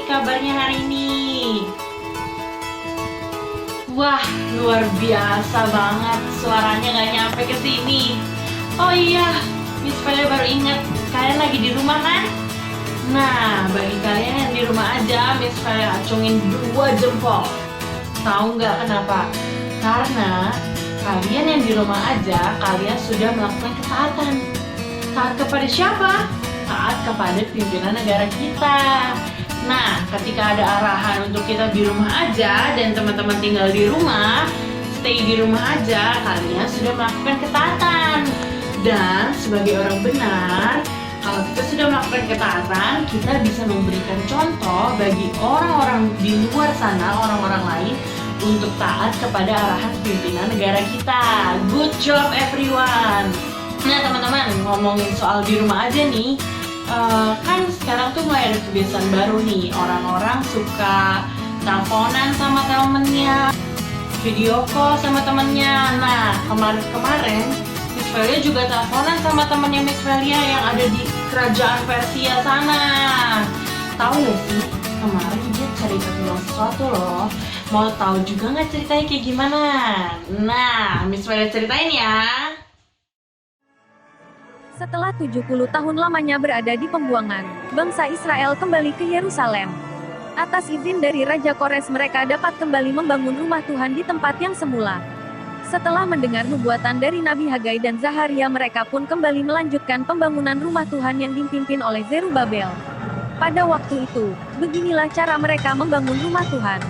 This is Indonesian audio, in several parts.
nih kabarnya hari ini? Wah, luar biasa banget. Suaranya gak nyampe ke sini. Oh iya, Miss Velia baru ingat, kalian lagi di rumah kan? Nah, bagi kalian yang di rumah aja, Miss Velia acungin 2 jempol. Tahu nggak kenapa? Karena kalian yang di rumah aja, kalian sudah melakukan ketaatan. Taat kepada siapa? Taat kepada pimpinan negara kita. Nah, ketika ada arahan untuk kita di rumah aja dan teman-teman tinggal di rumah, stay di rumah aja, kalian sudah melakukan ketaatan. Dan sebagai orang benar, kalau kita sudah melakukan ketaatan, kita bisa memberikan contoh bagi orang-orang di luar sana, orang-orang lain, untuk taat kepada arahan pimpinan negara kita. Good job everyone. Nah teman-teman, ngomongin soal di rumah aja nih, kan sekarang tuh mulai ada kebiasaan baru nih. Orang-orang suka teleponan sama temennya, video call sama temennya. Nah kemarin Miss Velia juga teleponan sama temennya Miss Velia yang ada di kerajaan Persia sana. Tahu gak sih, kemarin dia cerita tentang sesuatu loh. Mau tahu juga nggak ceritanya kayak gimana? Nah, Miss Velia ceritain ya. Setelah 70 tahun lamanya berada di pembuangan, bangsa Israel kembali ke Yerusalem. Atas izin dari Raja Kores, mereka dapat kembali membangun rumah Tuhan di tempat yang semula. Setelah mendengar nubuatan dari Nabi Hagai dan Zaharia, mereka pun kembali melanjutkan pembangunan rumah Tuhan yang dipimpin oleh Zerubabel. Pada waktu itu, beginilah cara mereka membangun rumah Tuhan.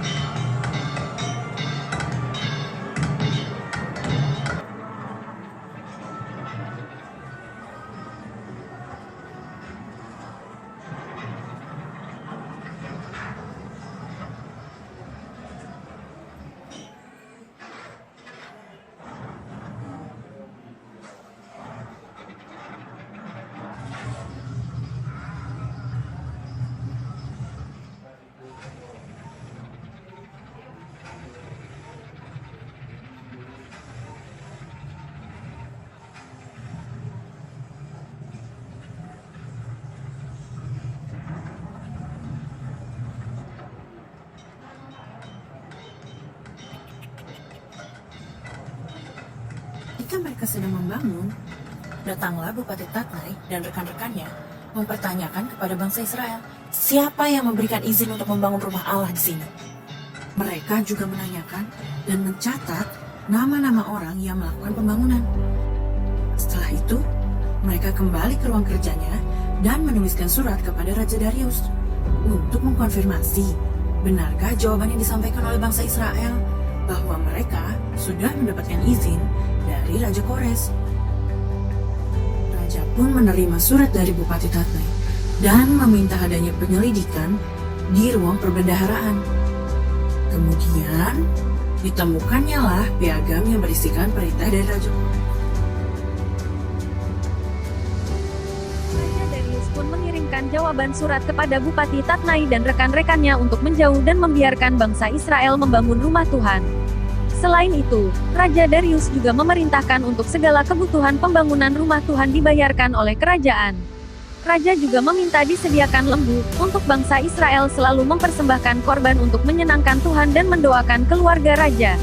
Ketika mereka sedang membangun, datanglah Bupati Tatnai dan rekan-rekannya mempertanyakan kepada bangsa Israel, siapa yang memberikan izin untuk membangun rumah Allah di sini. Mereka juga menanyakan dan mencatat nama-nama orang yang melakukan pembangunan. Setelah itu, mereka kembali ke ruang kerjanya dan menuliskan surat kepada Raja Darius untuk mengkonfirmasi benarkah jawaban yang disampaikan oleh bangsa Israel bahwa mereka sudah mendapatkan izin dari Raja Kores. Raja pun menerima surat dari Bupati Tatnai dan meminta adanya penyelidikan di ruang perbendaharaan. Kemudian ditemukannya lah piagam yang berisikan perintah dari Raja Kores. Raja Darius pun mengirimkan jawaban surat kepada Bupati Tatnai dan rekan-rekannya untuk menjauh dan membiarkan bangsa Israel membangun rumah Tuhan. Selain itu, Raja Darius juga memerintahkan untuk segala kebutuhan pembangunan rumah Tuhan dibayarkan oleh kerajaan. Raja juga meminta disediakan lembu, untuk bangsa Israel selalu mempersembahkan korban untuk menyenangkan Tuhan dan mendoakan keluarga raja.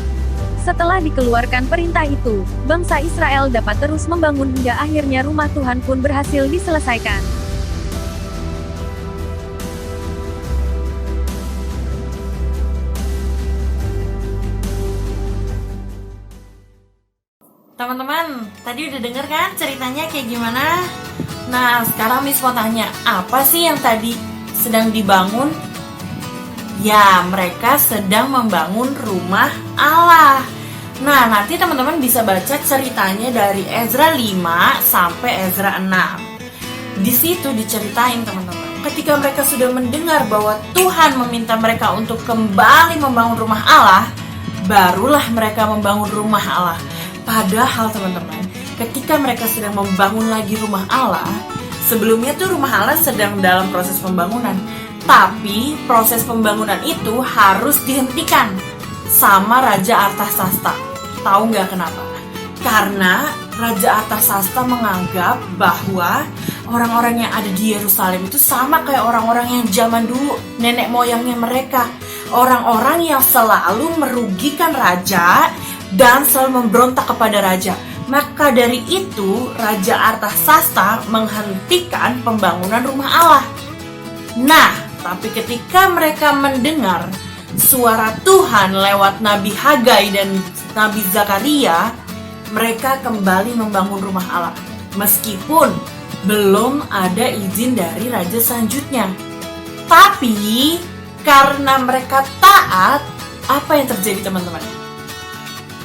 Setelah dikeluarkan perintah itu, bangsa Israel dapat terus membangun hingga akhirnya rumah Tuhan pun berhasil diselesaikan. Teman-teman, tadi udah denger kan ceritanya kayak gimana? Nah, sekarang Miss mau tanya, apa sih yang tadi sedang dibangun? Ya, mereka sedang membangun rumah Allah. Nah, nanti teman-teman bisa baca ceritanya dari Ezra 5 sampai Ezra 6. Di situ diceritain teman-teman, ketika mereka sudah mendengar bahwa Tuhan meminta mereka untuk kembali membangun rumah Allah, barulah mereka membangun rumah Allah. Padahal teman-teman, ketika mereka sedang membangun lagi rumah Allah, sebelumnya tuh rumah Allah sedang dalam proses pembangunan. Tapi proses pembangunan itu harus dihentikan sama Raja Artasasta. Tahu nggak kenapa? Karena Raja Artasasta menganggap bahwa Orang-orang yang ada di Yerusalem itu sama kayak orang-orang yang zaman dulu, nenek moyangnya mereka. Orang-orang yang selalu merugikan raja dan selalu memberontak kepada raja. Maka dari itu, Raja Artasasta menghentikan pembangunan rumah Allah. Nah, tapi ketika mereka mendengar suara Tuhan lewat Nabi Hagai dan Nabi Zakaria, mereka kembali membangun rumah Allah. Meskipun belum ada izin dari raja selanjutnya. Tapi karena mereka taat, apa yang terjadi teman-teman?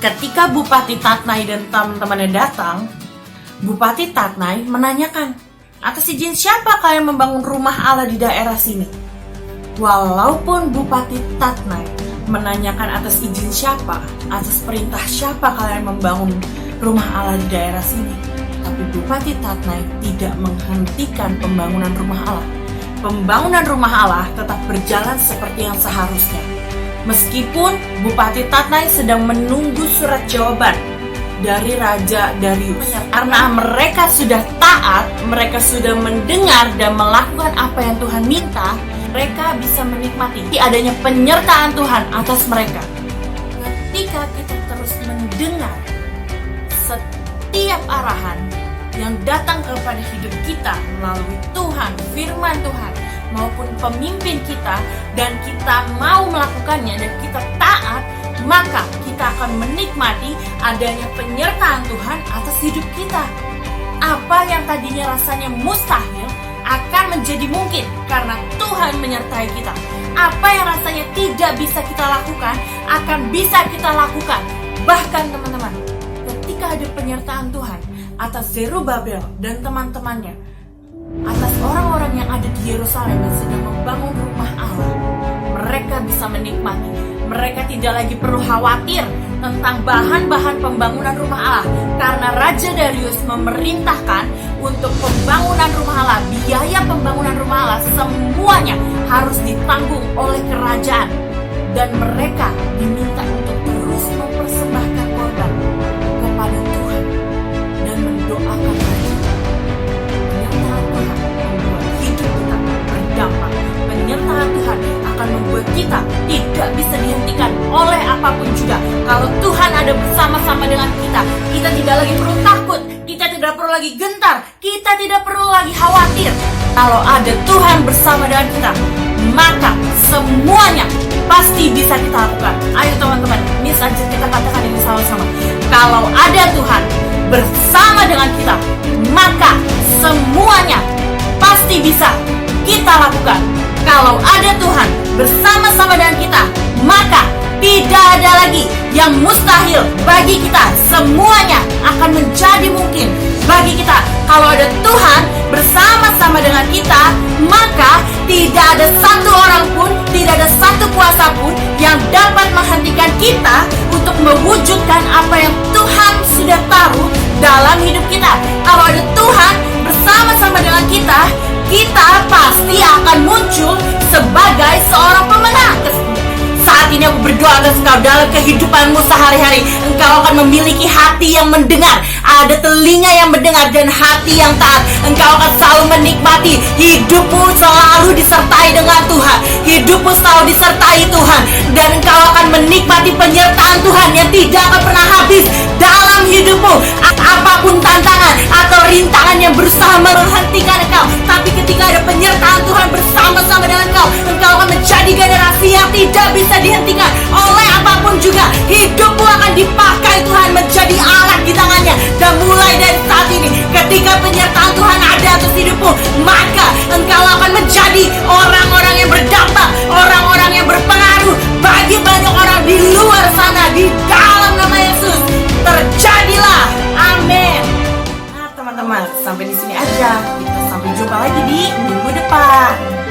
Ketika Bupati Tatnai dan teman-temannya datang, Bupati Tatnai menanyakan, atas izin siapa kalian membangun rumah Allah di daerah sini? Walaupun Bupati Tatnai menanyakan atas izin siapa, atas perintah siapa kalian membangun rumah Allah di daerah sini, tapi Bupati Tatnai tidak menghentikan pembangunan rumah Allah. Pembangunan rumah Allah tetap berjalan seperti yang seharusnya. Meskipun Bupati Tatnai sedang menunggu surat jawaban dari Raja Darius. Karena mereka sudah taat, mereka sudah mendengar dan melakukan apa yang Tuhan minta, mereka bisa menikmati adanya penyertaan Tuhan atas mereka. Ketika kita terus mendengar setiap arahan yang datang kepada hidup kita melalui Tuhan, firman Tuhan, maupun pemimpin kita, dan kita mau melakukannya dan kita taat, maka kita akan menikmati adanya penyertaan Tuhan atas hidup kita. Apa yang tadinya rasanya mustahil akan menjadi mungkin karena Tuhan menyertai kita. Apa yang rasanya tidak bisa kita lakukan akan bisa kita lakukan. Bahkan teman-teman, ketika ada penyertaan Tuhan atas Zerubabel dan teman-temannya, atas orang-orang yang ada di Yerusalem yang sedang membangun rumah Allah, mereka bisa menikmati. Mereka tidak lagi perlu khawatir tentang bahan-bahan pembangunan rumah Allah, karena Raja Darius memerintahkan untuk pembangunan rumah Allah, biaya pembangunan rumah Allah semuanya harus ditanggung oleh kerajaan, dan mereka diminta untuk terus mempersembahkan korban kepada Tuhan dan mendoakan Raja. Penyertaan Tuhan membuat hidup kita berdampak. Penyertaan Tuhan akan membuat kita tidak bisa dihentikan oleh apapun juga. Kalau Tuhan ada bersama-sama dengan kita, kita tidak lagi perlu takut, kita tidak perlu lagi gentar, kita tidak perlu lagi khawatir. Kalau ada Tuhan bersama dengan kita, maka semuanya pasti bisa kita lakukan. Ayo teman-teman, ini saja kita katakan ini sama-sama. Kalau ada Tuhan bersama dengan kita, maka semuanya pasti bisa kita lakukan. Kalau ada Tuhan bersama-sama dengan kita, maka tidak ada lagi yang mustahil bagi kita. Semuanya akan menjadi mungkin bagi kita. Kalau ada Tuhan bersama-sama dengan kita, maka tidak ada satu orang pun, tidak ada satu kuasa pun yang dapat menghentikan kita untuk mewujudkan apa yang Tuhan sudah taruh dalam hidup kita. Kalau ada Tuhan bersama-sama dengan kita, kita pasti akan muncul sebagai seorang pemenang. Saat ini aku berdoa atas engkau dalam kehidupanmu sehari-hari. Engkau akan memiliki hati yang mendengar, ada telinga yang mendengar dan hati yang taat. Engkau akan selalu menikmati hidupmu, selalu disertai dengan Tuhan. Hidupmu selalu disertai Tuhan, dan engkau akan menikmati penyertaan Tuhan yang tidak akan pernah habis dalam hidupmu. Apapun tantangan atau rintangan yang berusaha menghentikan engkau, tapi ketika ada penyertaan Tuhan bersama-sama dengan engkau, engkau akan menjadi generasi yang tidak bisa dihentikan oleh apapun juga. Hidupmu akan dipakai Tuhan menjadi alat di tangannya. Dan mulai dari saat ini, ketika penyertaan Tuhan ada atas hidupmu, maka engkau akan menjadi orang-orang yang berdampak, orang-orang yang berpengaruh bagi banyak orang di luar sana. Di dalam nama Yesus, terjadilah. Amin. Nah teman-teman, sampai di sini aja. Kita sampai jumpa lagi di minggu depan.